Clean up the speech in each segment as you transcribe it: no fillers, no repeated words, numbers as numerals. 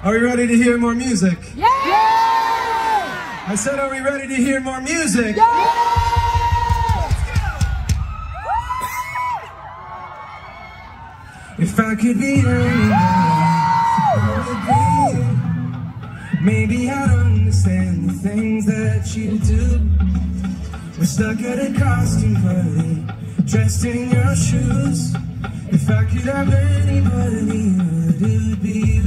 Are we ready to hear more music? Yeah! I said, are we ready to hear more music? Yeah! If I could be anybody, I would be. Maybe I'd understand the things that you do. We're stuck at a costume party, dressed in your shoes. If I could have anybody, it would be you.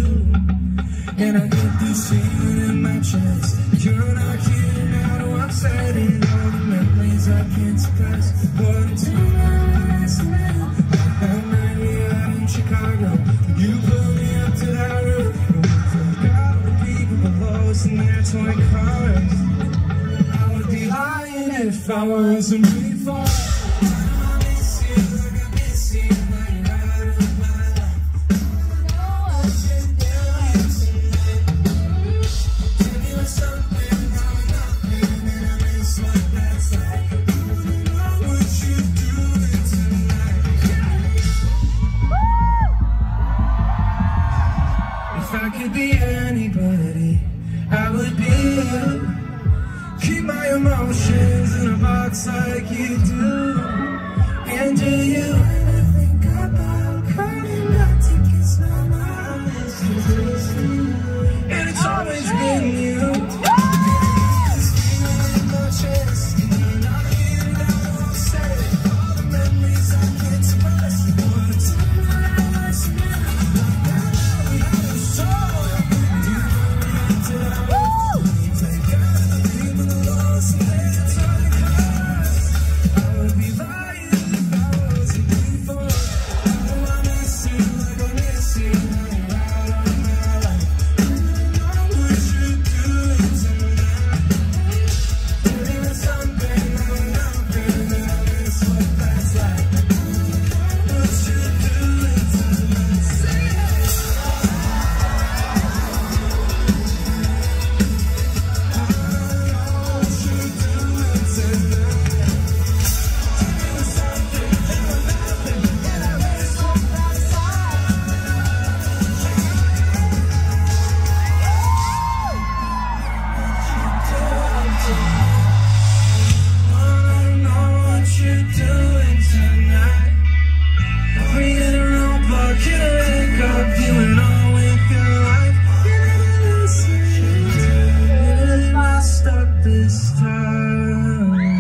And I get this feeling in my chest. You're not here now to upset it. All the memories I can't suppress. What a time I man. That night we out in Chicago, you pulled me up to that roof. And we forgot the people below us in their toy cars. I would be lying if I wasn't really far. If I could be anybody, I would be you. Keep my emotions in a box like you do. And do you